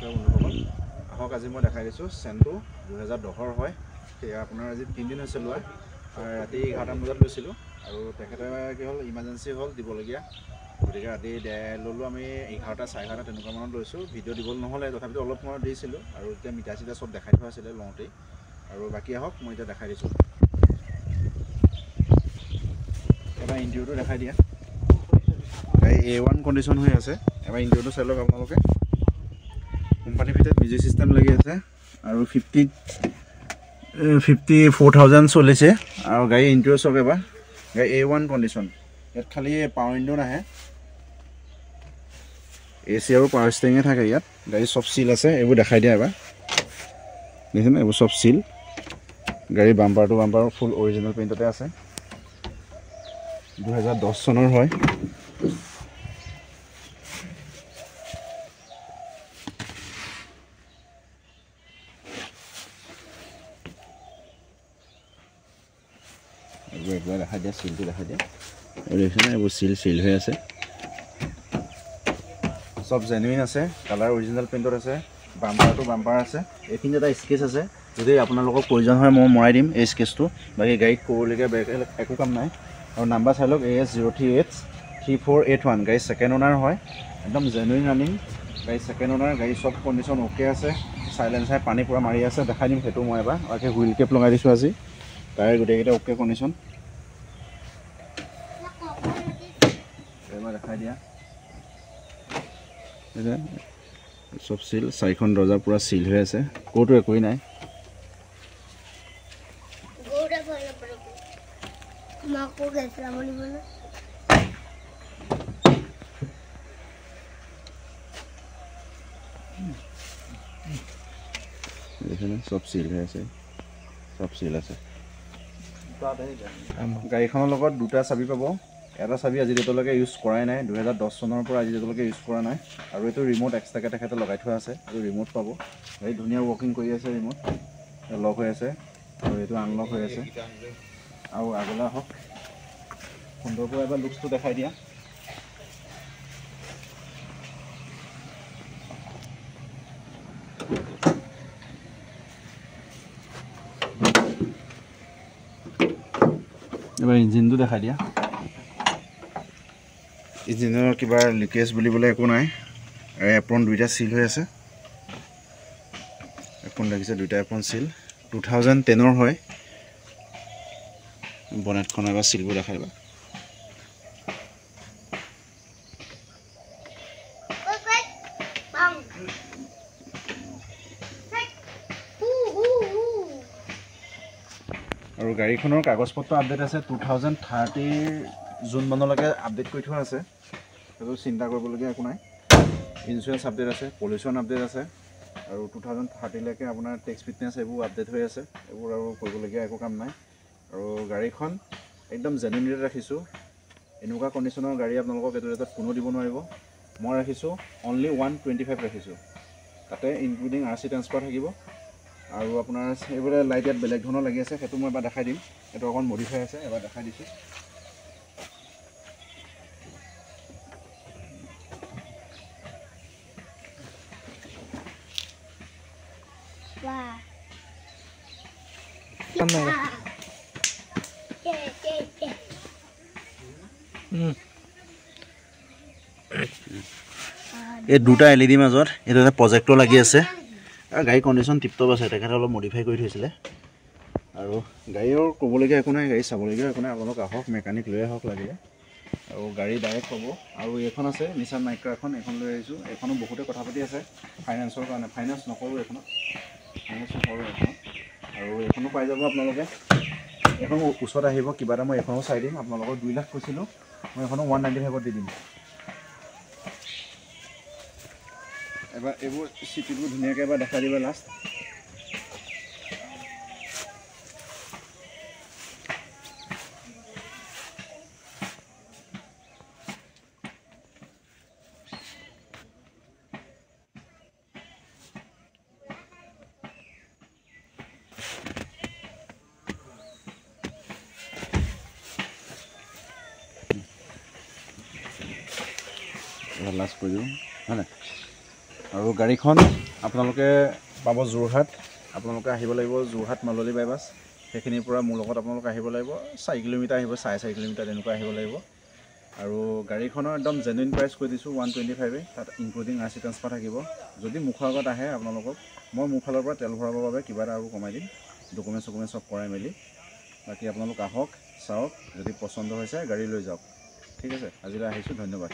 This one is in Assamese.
নমস্কাৰ বন্ধুসকল আহক আজি মই দেখাই দিছোঁ চেণ্টো 2010 হয় সেয়া আপোনাৰ আজি 3 দিন হৈছে লোৱা ৰাতি 11টা বজাত লৈছিলোঁ আৰু তেখেতে কি হ'ল ইমাৰ্জেঞ্চি হ'ল দিবলগীয়া গতিকে ৰাতি ল'লোঁ আমি 11টা 11:30 তেনেকুৱা মানত লৈছোঁ ভিডিঅ' দিবলৈ নহ'লে তথাপিতো অলপ সময় দিছিলোঁ আৰু এতিয়া মিঠা চিঠা চব দেখাই থোৱা আছিলে লওঁতেই আৰু বাকী আহক মই এতিয়া দেখাই দিছোঁ এবাৰ ইণ্টেৰিয়ৰটো দেখাই দিয়া গাড়ী A1 কণ্ডিশ্যন হৈ আছে এবাৰ ইণ্টেৰিয়ৰটো চাই লওক আপোনালোকে কোম্পানীৰ ভিতৰত মিউজিক চিষ্টেম লাগি আছে আৰু 54,000 চলিছে আৰু গাড়ী ইণ্টেৰিয়ৰ চাওক এবাৰ গাড়ী A1 কণ্ডিশ্যন ইয়াত খালি পাৱাৰ উইণ্ডো নাহে AC আৰু পাৱাৰ ষ্টেৰিঙে থাকে ইয়াত গাড়ী চব চিল আছে এইবোৰ দেখাই দিয়া এবাৰ দেখিছেনে এইবোৰ চব চিল গাড়ীৰ বাম্পাৰটো বাম্পাৰ ফুল অৰিজিনেল পেইণ্টতে আছে 2010 চনৰ হয় একবাৰ দেখা দিয়া চিলটো দেখা দিয়া দেখিছেনে এইবোৰ চিল হৈ আছে সব জেনুইন আছে কালাৰ অৰিজিনেল পেইণ্টত আছে বাম্পাৰটো বাম্পাৰ আছে এইখিনি এটা স্কেচ আছে যদি আপোনালোকক প্ৰয়োজন হয় মই মৰাই দিম এই স্কেচটো বাকী গাড়ীত ক'বলগীয়া একো কাম নাই আৰু নাম্বাৰ চাই লওক AS0383481 গাড়ী ছেকেণ্ড অনাৰ হয় একদম জেনুইন ৰানিং গাড়ী ছেকেণ্ড অনাৰ গাড়ী চব কণ্ডিশ্যন অ'কে আছে চাইলেঞ্চাৰ পানী পূৰা মাৰি আছে দেখাই দিম সেইটো মই এবাৰ বাকী হুইল কেপ লগাই দিছোঁ আজি টায়াৰ গোটেইকেইটা অ'কে কণ্ডিশ্যন দেখাই দিয়া চব চিল 4খন দৰ্জা পুৰা চিল হৈ আছে ক'তো একোৱেই নাই চব চিল হৈ আছে চব চিল আছে গাড়ীখনৰ লগত দুটা চাবি পাব এটা চাবি আজি ডেটলৈকে ইউজ কৰাই নাই 2010 চনৰ পৰা আজি ডেটলৈকে ইউজ কৰা নাই আৰু এইটো ৰিমোট এক্সট্ৰাকৈ তেখেতে লগাই থোৱা আছে আৰু ৰিমোট পাব গাড়ী ধুনীয়া ৱৰ্কিং কৰি আছে ৰিমোট লক হৈ আছে আৰু এইটো আনলক হৈ আছে আৰু আগলৈ আহক সুন্দৰকৈ এবাৰ লুকছটো দেখাই দিয়া এবাৰ ইঞ্জিনটো দেখাই দিয়া ইঞ্জিনৰ কিবা লিকেজ বুলিবলৈ একো নাই আৰু এপ্ৰন দুইটা চিল হৈ আছে এপ্ৰন লাগিছে দুইটা এপ্ৰন চিল 2010 হয় বনেটখন এবাৰ চিলবোৰ দেখাই দিবা আৰু গাড়ীখনৰ কাগজপত্ৰ আপডেট আছে 2030 জুন মানলৈকে আপডেট কৰি থোৱা আছে সেইটো চিন্তা কৰিবলগীয়া একো নাই ইঞ্চুৰেঞ্চ আপডেট আছে পলিউশ্যন আপডেট আছে আৰু 2030লৈকে আপোনাৰ টেক্স ফিটনেছ এইবোৰ আপডেট হৈ আছে এইবোৰ আৰু কৰিবলগীয়া একো কাম নাই আৰু গাড়ীখন একদম জেনুইন ৰেট ৰাখিছোঁ এনেকুৱা কণ্ডিশ্যনৰ গাড়ী আপোনালোকক এইটো ৰেটত কোনো দিব নোৱাৰিব মই ৰাখিছোঁ অনলি 125 ৰাখিছোঁ তাতে ইনক্লুডিং RC ট্ৰান্সফাৰ থাকিব আৰু আপোনাৰ এইবোৰে লাইট ইয়াত বেলেগ ধৰণৰ লাগি আছে সেইটো মই এবাৰ দেখাই দিম এইটো অকণ মডিফাই আছে এবাৰ দেখাই দিছোঁ এই দুটা LED মাজত এইটো এটা প্ৰজেক্টৰ লাগি আছে আৰু গাড়ী কণ্ডিশ্যন টিপটপ আছে তেখেতে অলপ মডিফাই কৰি থৈছিলে আৰু গাড়ীৰ ক'বলগীয়া একো নাই গাড়ী চাবলগীয়া একো নাই আপোনালোক আহক মেকানিক লৈ আহক লাগিলে আৰু গাড়ী ডাইৰেক্ট পাব আৰু এইখন আছে নিছান মাইক্ৰা এখন লৈ আহিছোঁ এইখনো বহুতে কথা পাতি আছে ফাইনেন্সৰ কাৰণে ফাইনেন্স নকৰোঁ এইখনত ফাইনেন্স নকৰোঁ এইখনত আৰু এইখনো পাই যাব আপোনালোকে এখন ওচৰত আহিব কিবা এটা মই এইখনো চাই দিম আপোনালোকক 2 লাখ কৈছিলোঁ মই এইখনো 195ত দি দিম এবাৰ এইবোৰ চিটিবোৰ ধুনীয়াকৈ এবাৰ দেখাই দিবা লাষ্ট লাষ্ট কৰি দিওঁ হয় নাই আৰু গাড়ীখন আপোনালোকে পাব যোৰহাট। আপোনালোকে আহিব লাগিব যোৰহাট মাললী বাইপাছ, সেইখিনিৰ পৰা মোৰ লগত আপোনালোকে আহিব লাগিব। 4 কিলোমিটাৰ আহিব, 4.5 কিলোমিটাৰ তেনেকুৱা আহিব লাগিব। আৰু গাড়ীখনৰ একদম জেনুইন প্ৰাইচ কৈ দিছোঁ 125, তাত ইনক্লুডিং RC ট্ৰান্সফাৰ থাকিব। যদি মুখৰ আগত আহে আপোনালোকক মই মোৰ ফালৰ পৰা তেল ভৰাবৰ বাবে কিবা এটা আৰু কমাই দিম, ডকুমেণ্ট চব কৰাই মেলি। বাকী আপোনালোক আহক, চাওক, যদি পচন্দ হৈছে গাড়ী লৈ যাওক। ঠিক আছে, আজিলৈ আহিছোঁ, ধন্যবাদ।